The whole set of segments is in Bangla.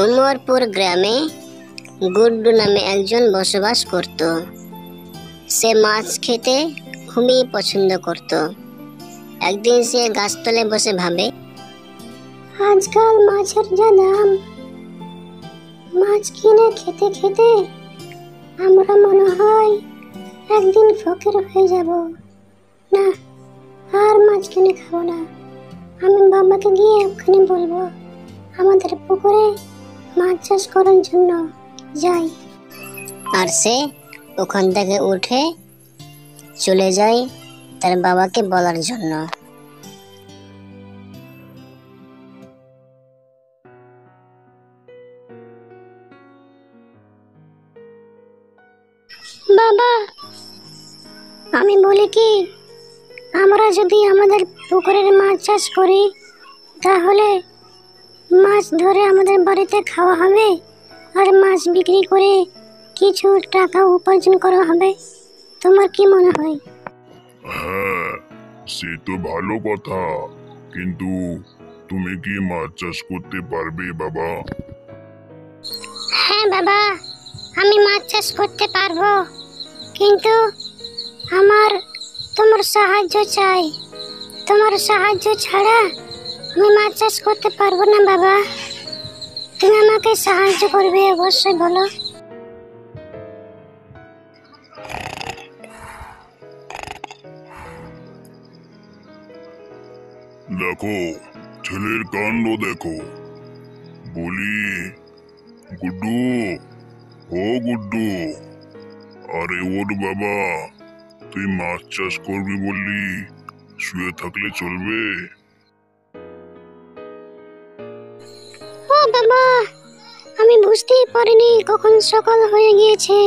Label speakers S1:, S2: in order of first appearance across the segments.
S1: উমরপুর গ্রামে গুড্ডু নামে একজন বসবাস করত। সে মাছ খেতে খুবই পছন্দ করত। একদিন সে গাছতলায় বসে ভাবে, আজকাল মাছের যা দাম, মাছ কিনে খেতে খেতে আমরা মনে হয় একদিন ফকির হয়ে যাব। না, আর মাছ কিনে খাবো না। আমি বাবাকে গিয়ে ওখানে বলবো আমাদের পুকুরে মাছ চাষ করার জন্য যাই। আর সে ওখান থেকে উঠে চলে যায় তার বাবাকে বলার জন্য। বাবা, আমি বলি কি, আমরা যদি আমাদের পুকুরের মাছ চাষ করি তাহলে মাছ ধরে আমাদের বাড়িতে খাওয়া হবে আর মাছ বিক্রি করে কিছু টাকা উপার্জন করা হবে। তোমার কি মনে হয়?
S2: হ্যাঁ, সে তো ভালো কথা, কিন্তু তুমি কি মাছ চাষ করতে পারবে বাবা?
S1: হ্যাঁ বাবা, আমি মাছ চাষ করতে পারবো, কিন্তু আমার তোমার সাহায্য চাই। তোমার সাহায্য ছাড়া আমি মাছ চাষ করতে পারবো না বাবা। তুমি আমাকে সাহায্য করবে, অবশ্যই বলো।
S2: দেখো, ছেলের কাণ্ড দেখো। বলি, গুড্ডু, ও গুড্ডু, আরে ওর বাবা, তুই মাছ চাষ করবি বললি, শুয়ে থাকলে চলবে?
S1: ও বাবা, আমি বুঝতেই পারিনি কখন সকাল হয়ে গিয়েছে।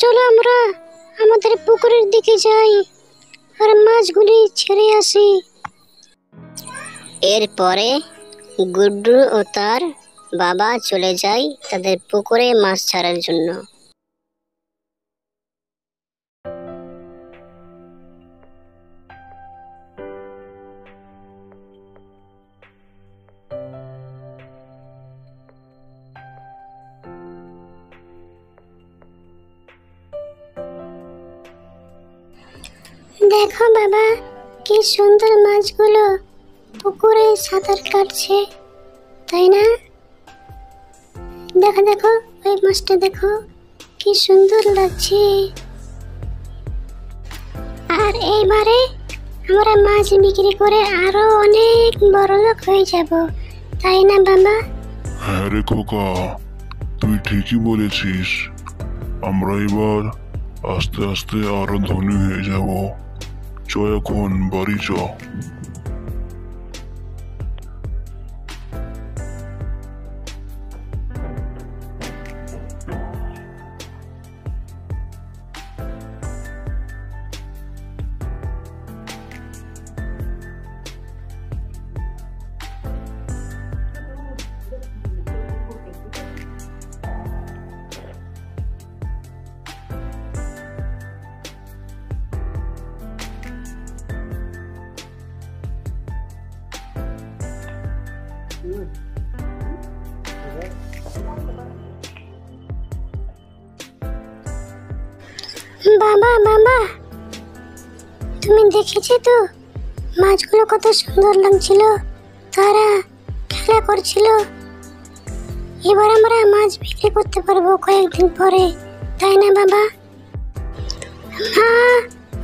S1: চলো আমরা আমাদের পুকুরের দিকে যাই আর মাছগুলি ছেড়ে আসি। এরপরে গুড্ডু ও তার বাবা চলে যায় তাদের পুকুরে মাছ ছাড়ার জন্য। দেখো বাবা, কি সুন্দর মাছগুলো পুকুরে সাঁতার কাটছে, তাই না? দেখো দেখো, ওই মাছটা দেখো, কি সুন্দর লাগছে। আর এইবারে আমরা মাছ বিক্রি করে আরো অনেক বড়লোক হয়ে যাব, তাই না বাবা?
S2: হ্যাঁ রে খোকা, তুই ঠিকই বলেছিস। আমরা এবার আস্তে আস্তে আরো ধনী হয়ে যাব। চ, এখন বাড়ি চ।
S1: বাবা বাবা, তুমি দেখেছো তো মাছগুলো কত সুন্দর লাগছিল, তারা খেলা করছিল। এবার আমরা মাছ বিক্রি করতে পারবো কয়েকদিন পরে, তাই না বাবা? মা,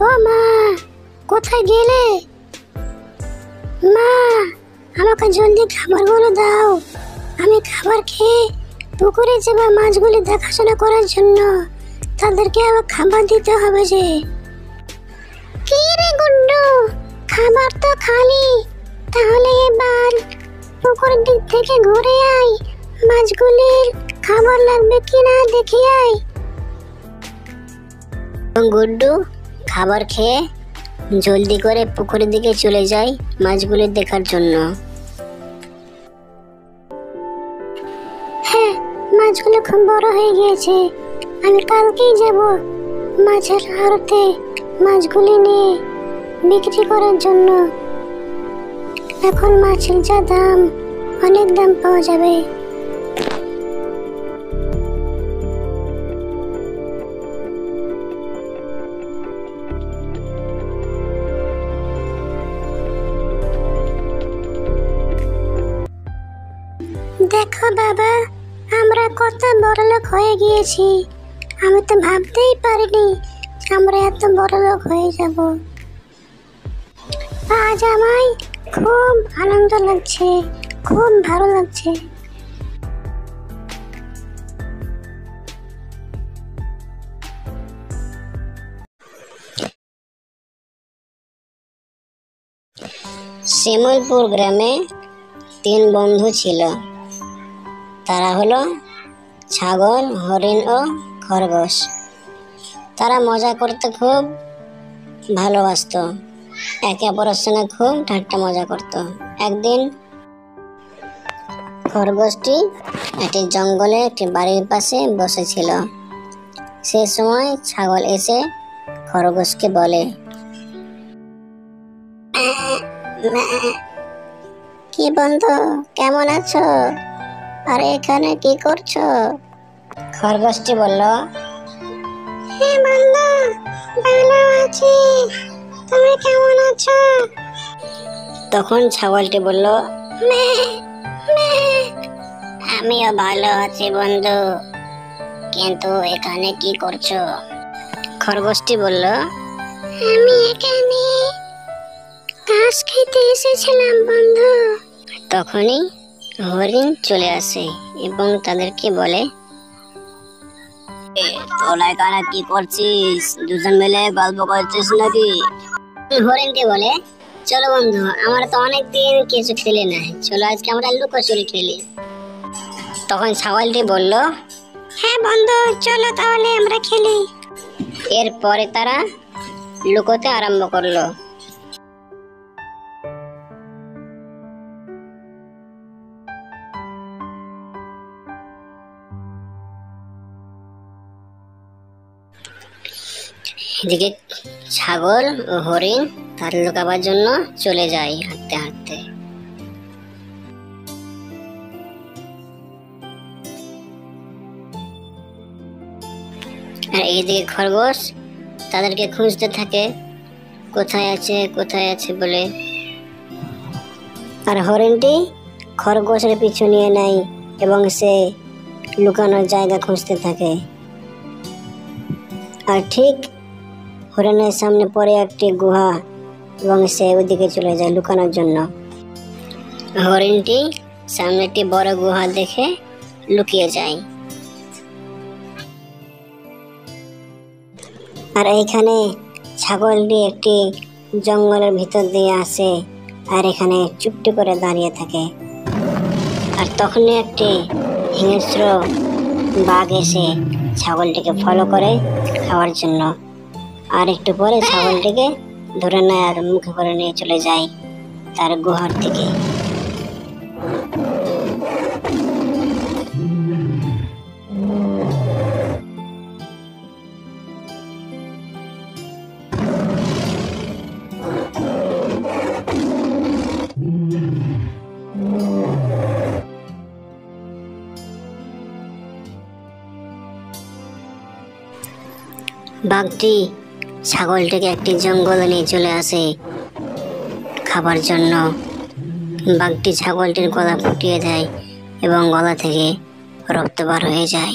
S1: ও মা, কোথায় গেলে? মা, আমাকে জলদি খাবারগুলো দাও। আমি খাবার খেয়ে পুকুরে যাবো মাছগুলি দেখাশোনা করার জন্য। তাদেরকে আবার খাবার দিতে হবে যে। কি রে গুড্ডু, খাবার তো খালি, তাহলে এবার পুকুরের দিক থেকে ঘুরে আয়, মাছগুলির খাবার লাগবে কিনা দেখে আয়। গুড্ডু খাবার খেয়ে জলদি করে পুকুরের দিকে চলে যায় মাছগুলি দেখার জন্য। হ্যাঁ, মাছগুলো খুব বড় হয়ে গিয়েছে। আমি কালকেই যাব মাছের আড়তে মাছগুলি নিয়ে বিক্রি করার জন্য। এখন মাছের যা দাম, অনেক দাম পাওয়া যাবে। দেখো বাবা, আমরা কত বড়লোক হয়ে গিয়েছি। আমি তো ভাবতেই পারিনি যে আমরা এত বড়লোক হয়ে যাব। আজ আমায় খুব আনন্দ লাগছে, খুব ভালো লাগছে।
S3: শিমুলপুর গ্রামে 3 বন্ধু ছিল। তারা হলো ছাগল, হরিণ ও খরগোশ। তারা মজা করতে খুব ভালোবাসতো, একে অপরের সঙ্গে খুব ঠাট্টা মজা করত। একদিন খরগোশটি একটি জঙ্গলে একটি বাড়ির পাশে বসেছিল। সে সময় ছাগল এসে খরগোশকে বলে, কি বন্ধু, কেমন আছো? আর এখানে কি করছো? খরগোশটি বলল,
S1: হ্যাঁ বন্ধু, ভালো আছি, তুমি কেমন আছো?
S3: তখন ছাগলটি বলল,
S1: মে মে
S3: আমিও ভালো আছি বন্ধু, কিন্তু এখানে কি করছো? খরগোশটি বলল,
S1: আমি এখানে ঘাস খেতে এসেছিলাম বন্ধু।
S3: তখনই হরিণ চলে আসে এবং তাদেরকে বলে, তোরা এখানে কি করছিস? দুজন মিলে গল্প করছিস নাকি? হরিণটি বলে, চলো বন্ধু, আমরা তো অনেকদিন কিছু খেলি না, চলো আজকে আমরা লুকোচুরি খেলি। তখন ছাগলটি বলল,
S1: হ্যাঁ বন্ধু, চলো তাহলে আমরা খেলি।
S3: এরপরে তারা লুকোতে আরম্ভ করলো। এদিকে ছাগল ও হরিণ তার লুকাবার জন্য চলে যায় হাঁটতে হাঁটতে। আর এইদিকে খরগোশ তাদেরকে খুঁজতে থাকে, কোথায় আছে কোথায় আছে বলে। আর হরিণটি খরগোশের পিছু নিয়ে নেয় এবং সে লুকানোর জায়গা খুঁজতে থাকে। আর ঠিক হরিণের সামনে পড়ে একটি গুহা এবং সে ওইদিকে চলে যায় লুকানোর জন্য। হরিণটি সামনে একটি বড় গুহা দেখে লুকিয়ে যায়। আর এইখানে ছাগলটি একটি জঙ্গলের ভিতর দিয়ে আসে আর এখানে চুপটি করে দাঁড়িয়ে থাকে। আর তখনই একটি হিংস্র বাঘ এসে ছাগলটিকে ফলো করে খাওয়ার জন্য। আর একটু পরে ছাগলটিকে ধরে নেয় আর মুখে করে নিয়ে চলে যায় তার গুহার দিকে। বাঘটি ছাগলটিকে একটি জঙ্গলে নিয়ে চলে আসে খাবার জন্য। বাঘটি ছাগলটির গলা ফুটিয়ে দেয় এবং গলা থেকে রক্ত বার হয়ে যায়।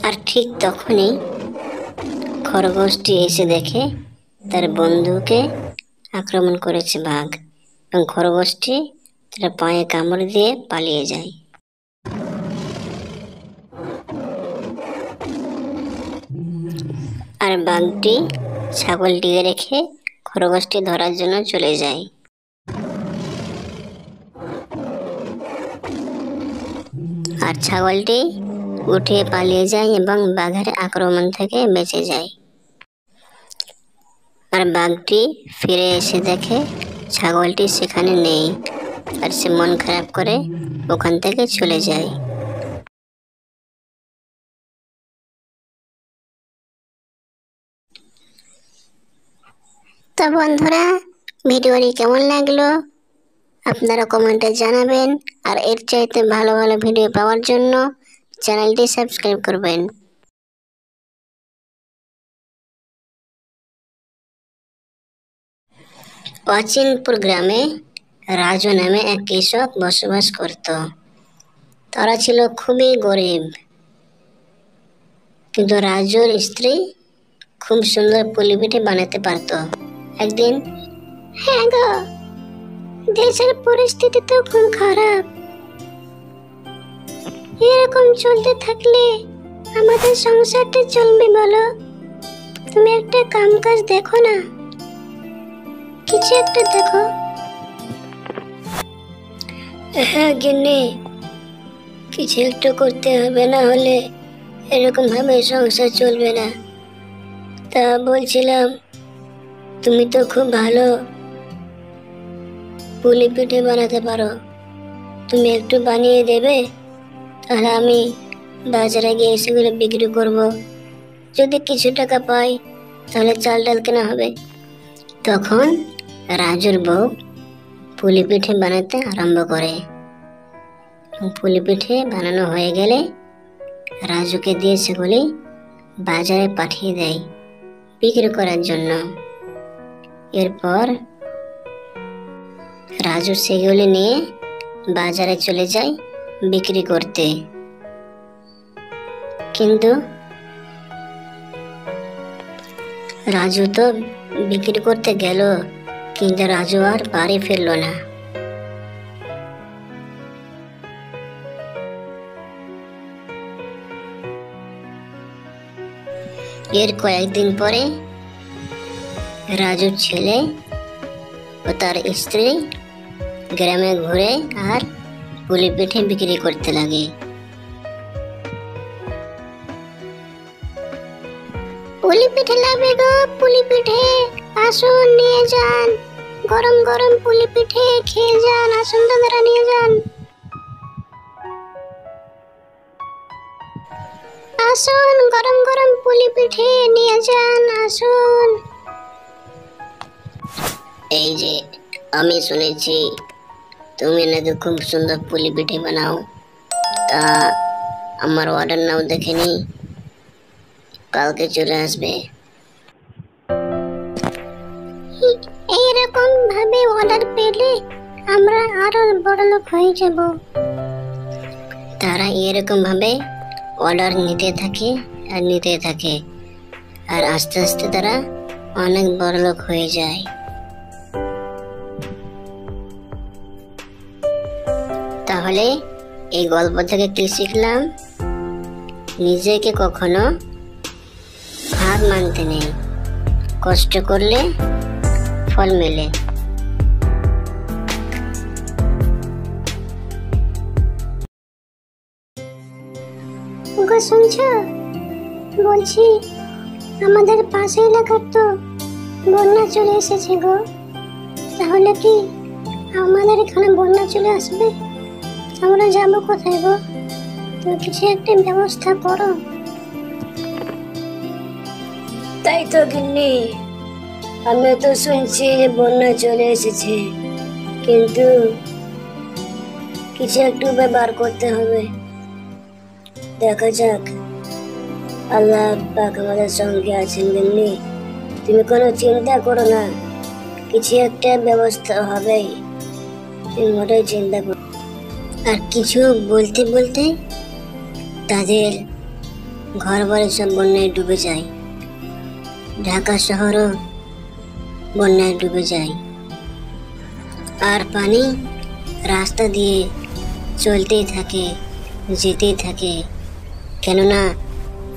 S3: আর ঠিক তখনই খরগোশটি এসে দেখে তার বন্ধুকে আক্রমণ করেছে বাঘ, এবং খরগোশটি তার পায়ে কামড় দিয়ে পালিয়ে যায়। আর বাঘটি ছাগলটিকে রেখে খরগোশটি ধরার জন্য চলে যায়। আর ছাগলটি উঠে পালিয়ে যায় এবং বাঘের আক্রমণ থেকে বেঁচে যায়। আর বাঘটি ফিরে এসে দেখে ছাগলটি সেখানে নেই, আর সে মন খারাপ করে ওখান থেকে চলে যায়।
S1: তো বন্ধুরা, ভিডিওটি কেমন লাগলো আপনারা কমেন্টে জানাবেন। আর এর চাইতে ভালো ভালো ভিডিও পাওয়ার জন্য চ্যানেলটি সাবস্ক্রাইব করবেন।
S3: অচিনপুর গ্রামে রাজু নামে এক কৃষক বসবাস করত। তারা ছিল খুবই গরিব, কিন্তু রাজুর স্ত্রী খুব সুন্দর পুলি পিঠে বানাতে পারত। একদিন,
S1: হ্যাঁ গো, দেশের পরিস্থিতি তো খুব খারাপ। এরকম চলতে থাকলে আমাদের সংসারটা চলবে বলো? তুমি একটা কাম কাজ দেখো না, কিছু একটা দেখো।
S3: হ্যাঁ গিন্নি, কিছু একটু করতে হবে, না হলে এরকম ভাবে সংসার চলবে না। তা বলছিলাম, তুমি তো খুব ভালো পুলি পিঠে বানাতে পারো, তুমি একটু বানিয়ে দেবে? তাহলে আমি বাজারে গিয়ে সেগুলো বিক্রি করব। যদি কিছু টাকা পাই তাহলে চাল ডাল কেনা হবে। তখন রাজুর বউ পুলি পিঠে বানাতে আরম্ভ করে। পুলি পিঠে বানানো হয়ে গেলে রাজুকে দিয়ে সেগুলি বাজারে পাঠিয়ে দেয় বিক্রি করার জন্য। এরপর রাজু সেগুলি নিয়ে বাজারে চলে যায় বিক্রি করতে। কিন্তু রাজু তো বিক্রি করতে গেল, কিন্তু রাজু আর বাড়ি ফিরল না। এর কয়েকদিন পরে রাজুর ছেলে ও তার স্ত্রী গ্রামে ঘুরে আর পুলি পিঠে বিক্রি করতে লাগে।
S1: পুলি পিঠে লাগবে গো, পুলি পিঠে আসুন নিয়ে যান, গরম গরম পুলি পিঠে খেয়ে যান, আসুন দাদারা নিয়ে যান। আসুন, গরম গরম পুলি পিঠে নিয়ে যান, আসুন।
S3: এই যে, আমি শুনেছি তুমি নাকি খুব সুন্দর পুলি পিঠে বানাও, তা আমার অর্ডার নাও, দেখেনি, কালকে চলে আসবে।
S1: এইরকম ভাবে অর্ডার পেলে আমরা আরো বড় লোক হয়ে যাব।
S3: তারা এরকম ভাবে অর্ডার নিতে থাকে আর নিতে থাকে, আর আস্তে আস্তে তারা অনেক বড় লোক হয়ে যায়। তাহলে এই গল্প থেকে কি শিখলাম? নিজেকে কখনো হার মানতে নেই, কষ্ট করলে ফল মেলে।
S1: গো শুনছো? বলছি আমাদের পাশে এলাকার তো বন্যা চলে এসেছে গো। তাহলে কি আমাদের এখানে বন্যা চলে আসবে? আমরা যাবো কোথায় গো? তো কিছু একটা ব্যবস্থা করো।
S3: তাই তো গিন্নি, আমি তো শুনছি যে বন্যা চলে এসেছে, কিন্তু কিছু একটু ব্যবহার করতে হবে। দেখা যাক, আল্লাহ পাক আমাদের সঙ্গে আছেন গিন্নি, তুমি কোনো চিন্তা করো না, কিছু একটা ব্যবস্থা হবেই, তুমি মোটেই চিন্তা করো। আর কিছু বলতে বলতে তাদের ঘর বাড়ি সব বন্যায় ডুবে যায়। ঢাকা শহরও বন্যায় ডুবে যায়, আর পানি রাস্তা দিয়ে চলতেই থাকে, যেতেই থাকে। কেননা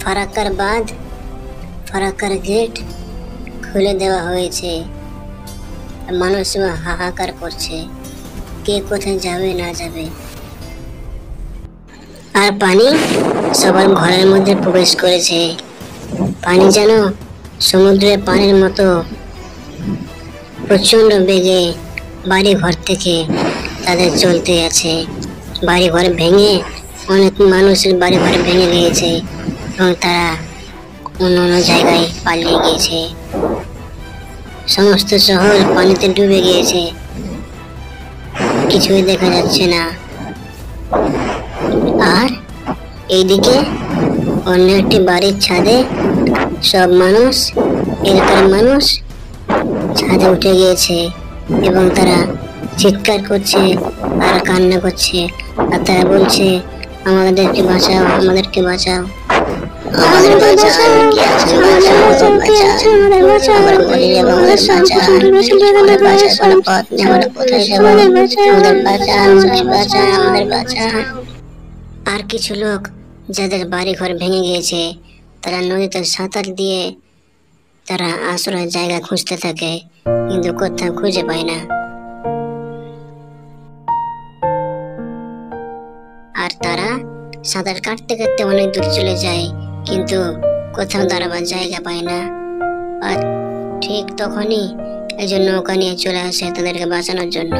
S3: ফারাক্কার বাঁধ, ফারাক্কার গেট খুলে দেওয়া হয়েছে। মানুষ হাহাকার করছে, কে কোথায় যাবে না যাবে। আর পানি সবার ঘরের মধ্যে প্রবেশ করেছে। পানি যেন সমুদ্রের পানির মতো প্রচন্ড বেগে বাড়ি ঘর থেকে তাদের চলতে আছে। বাড়ি ঘর ভেঙে, অনেক মানুষের বাড়ি ঘর ভেঙে গিয়েছে এবং তারা অন্য অন্য জায়গায় পালিয়ে গিয়েছে। সমস্ত শহর পানিতে ডুবে গিয়েছে, কিছুই দেখা যাচ্ছে না। আর এইদিকে অন্য একটি বাড়ির ছাদে সব মানুষ, এলাকার মানুষ ছাদে উঠে গিয়েছে এবং তারা চিৎকার করছে আর কান্না করছে, আর তারা বলছে আমাদেরকে বাঁচাও, আমাদেরকে বাঁচাও, আমাদের বাঁচাও, কে আছো বাঁচাও, বাঁচাও, আমাদের বাঁচাও, আমরা মরে যাবো, আমাদের বাঁচাও, আমাদের বাঁচার কোনো পথ নেই, আমরা কোথায় যাবো, আমাদের বাঁচাও, আমাদের বাঁচাও, আমাদের বাঁচাও। আর কিছু লোক যাদের বাড়ি ঘর ভেঙে গিয়েছে তারা নদীতে সাঁতার দিয়ে তারা আশ্রয়ের জায়গা খুঁজতে থাকে, কিন্তু কোথাও খুঁজে পায় না। আর তারা সাঁতার কাটতে কাটতে অনেক দূর চলে যায়, কিন্তু কোথাও দাঁড়াবার জায়গা পায় না। আর ঠিক তখনই একজন নৌকা নিয়ে চলে আসে তাদেরকে বাঁচানোর জন্য।